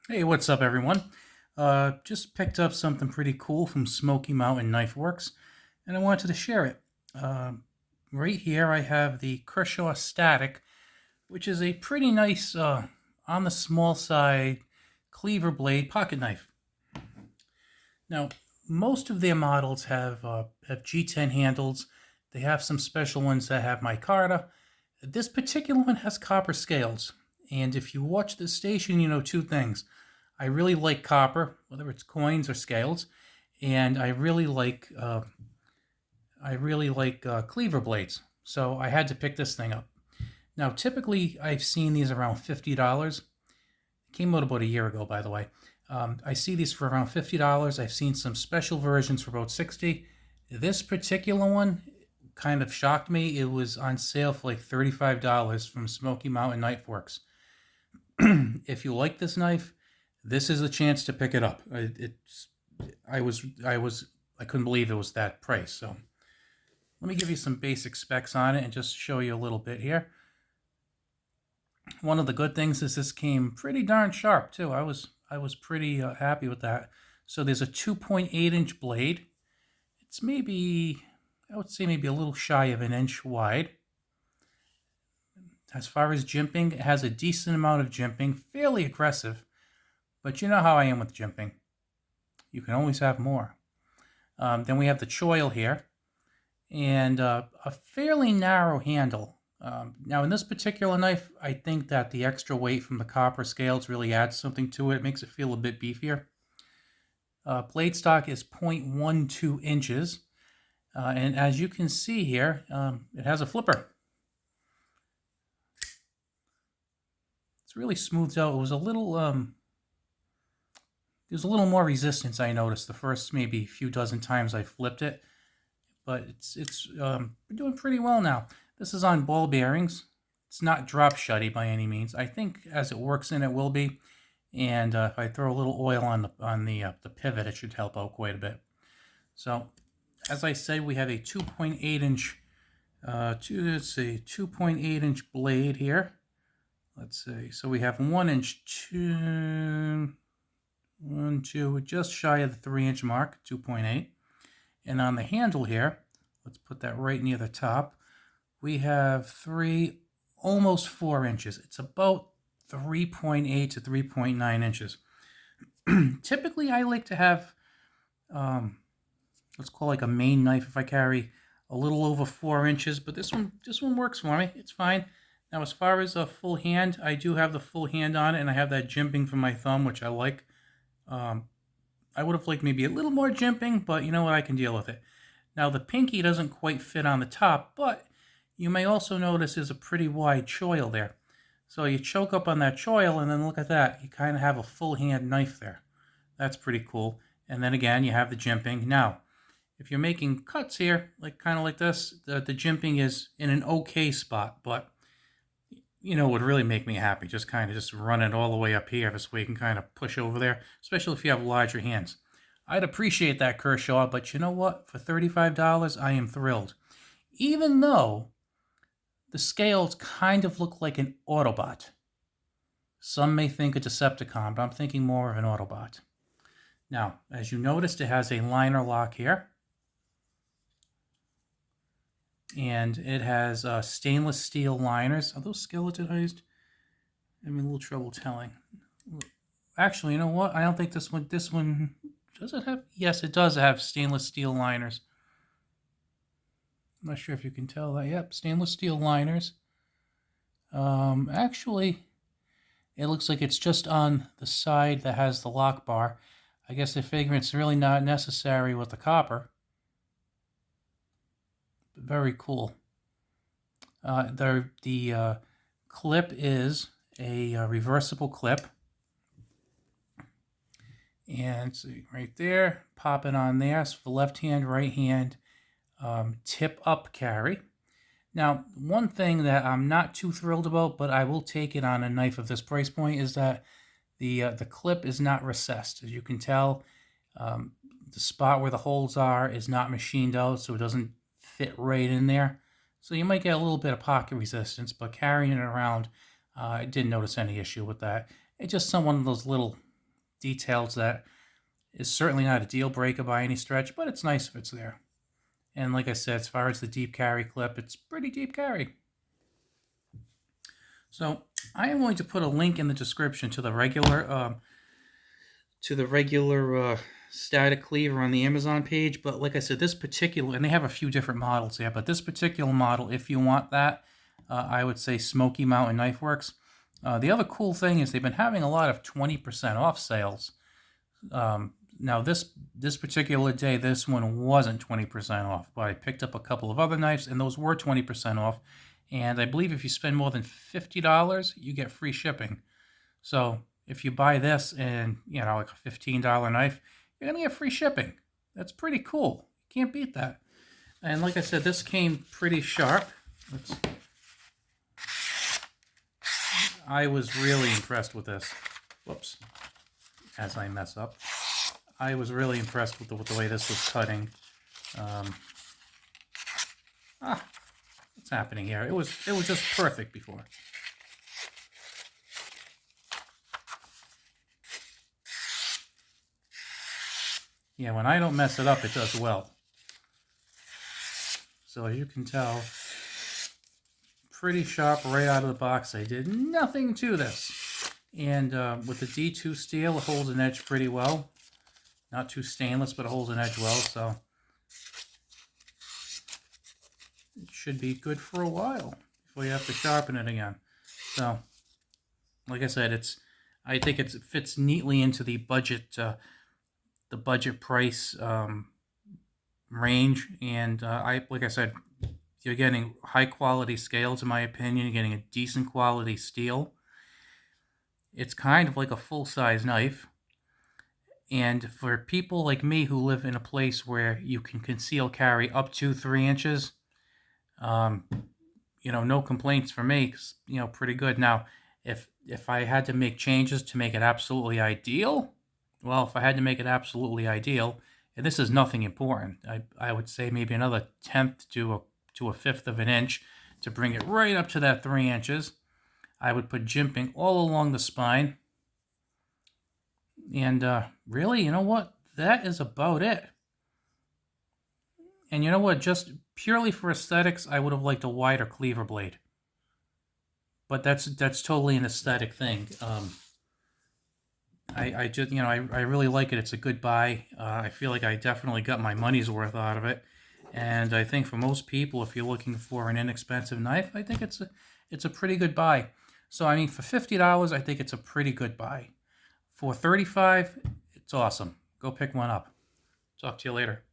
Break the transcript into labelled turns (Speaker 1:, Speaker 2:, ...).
Speaker 1: Hey, what's up, everyone? Just picked up something pretty cool from Smoky Mountain Knife Works, and I wanted to share it. Uh, right here, I have the Kershaw Static, which is a pretty nice, on the small side, cleaver blade pocket knife. Now, most of their models have G10 handles. They have some special ones that have micarta. This particular one has copper scales, and if you watch the station, you know two things. I really like copper, whether it's coins or scales, and I really like cleaver blades. So I had to pick this thing up. Now, typically, I've seen these around $50. Came out about a year ago, by the way. I see these for around $50. I've seen some special versions for about 60. This particular one kind of shocked me. It was on sale for like $35 from Smoky Mountain Knife Works. If you like this knife, this is a chance to pick it up. I couldn't believe it was that price. So let me give you some basic specs on it and just show you a little bit here. One of the good things is this came pretty darn sharp too. I was pretty happy with that. So there's a 2.8-inch blade. It's I would say maybe a little shy of an inch wide. As far as jimping, it has a decent amount of jimping, fairly aggressive, but you know how I am with jimping. You can always have more. Then we have the choil here, and a fairly narrow handle. Now, in this particular knife, I think that the extra weight from the copper scales really adds something to it. It makes it feel a bit beefier. Blade stock is 0.12 inches, and as you can see here, it has a flipper. It's really smoothed out. It was a little there's a little more resistance I noticed the first maybe few dozen times I flipped it, but it's doing pretty well now. This is on ball bearings. It's not drop shutty by any means. I think as it works in, it will be. And if I throw a little oil on the pivot, it should help out quite a bit. So, as I said, we have a 2.8-inch 2.8-inch blade here. Let's see. So we have 1-inch, 2, just shy of the 3-inch mark, 2.8. And on the handle here, let's put that right near the top, we have 3, almost 4 inches. It's about 3.8 to 3.9 inches. Typically, I like to have, let's call like a main knife if I carry a little over 4 inches, but this one works for me. It's fine. Now, as far as a full hand, I do have the full hand on it, and I have that jimping from my thumb, which I like. I would have liked maybe a little more jimping, but you know what? I can deal with it. Now, the pinky doesn't quite fit on the top, but you may also notice there's a pretty wide choil there. So you choke up on that choil, and then look at that. You kind of have a full hand knife there. That's pretty cool. And then again, you have the jimping. Now, if you're making cuts here, kind of like this, the jimping is in an okay spot, but you know, would really make me happy. Just kind of just run it all the way up here. This way you can kind of push over there, especially if you have larger hands. I'd appreciate that, Kershaw, but you know what? For $35, I am thrilled. Even though the scales kind of look like an Autobot. Some may think a Decepticon, but I'm thinking more of an Autobot. Now, as you noticed, it has a liner lock here. And it has stainless steel liners. Are those skeletonized? I'm having a little trouble telling. Actually, you know what? I don't think this one, does it have? Yes, it does have stainless steel liners. I'm not sure if you can tell that. Yep, stainless steel liners. Actually, it looks like it's just on the side that has the lock bar. I guess they figure it's really not necessary with the copper. But very cool. The clip is a reversible clip. And see right there, pop it on there. So for left hand, right hand, tip up carry. Now, one thing that I'm not too thrilled about, but I will take it on a knife of this price point, is that the clip is not recessed. As you can tell, the spot where the holes are is not machined out, so it doesn't fit right in there. So you might get a little bit of pocket resistance, but carrying it around, I didn't notice any issue with that. It's just one of those little details that is certainly not a deal breaker by any stretch, but it's nice if it's there. And like I said, as far as the deep carry clip, it's pretty deep carry. So I am going to put a link in the description to the regular static cleaver on the Amazon page. But like I said, this particular, and they have a few different models there, but this particular model, if you want that, I would say Smoky Mountain Knife Works. The other cool thing is they've been having a lot of 20% off sales. Now this particular day, this one wasn't 20% off, but I picked up a couple of other knives and those were 20% off. And I believe if you spend more than $50, you get free shipping. So if you buy this and, you know, like a $15 knife, you're going to get free shipping. That's pretty cool. You can't beat that. And like I said, this came pretty sharp. I was really impressed with this. Whoops. As I mess up. I was really impressed with the way this was cutting. What's happening here? It was just perfect before. Yeah, when I don't mess it up, it does well. So as you can tell, pretty sharp right out of the box. I did nothing to this. And with the D2 steel, it holds an edge pretty well. Not too stainless, but it holds an edge well, so it should be good for a while before you have to sharpen it again. So, like I said, I think it fits neatly into the budget price range, and like I said, you're getting high quality scales in my opinion. You're getting a decent quality steel. It's kind of like a full-size knife. And for people like me who live in a place where you can conceal carry up to 3 inches, you know, no complaints for me. 'Cause, you know, pretty good. Now, if I had to make changes to make it absolutely ideal, well, if I had to make it absolutely ideal, and this is nothing important, I would say maybe another 1/10 to a 1/5 of an inch to bring it right up to that 3 inches. I would put jimping all along the spine. And really, you know what? That is about it. And you know what? Just purely for aesthetics, I would have liked a wider cleaver blade. But that's totally an aesthetic thing. I just, you know, I really like it. It's a good buy. I feel like I definitely got my money's worth out of it. And I think for most people, if you're looking for an inexpensive knife, I think it's a pretty good buy. So I mean, for $50, I think it's a pretty good buy. For $35, it's awesome. Go pick one up. Talk to you later.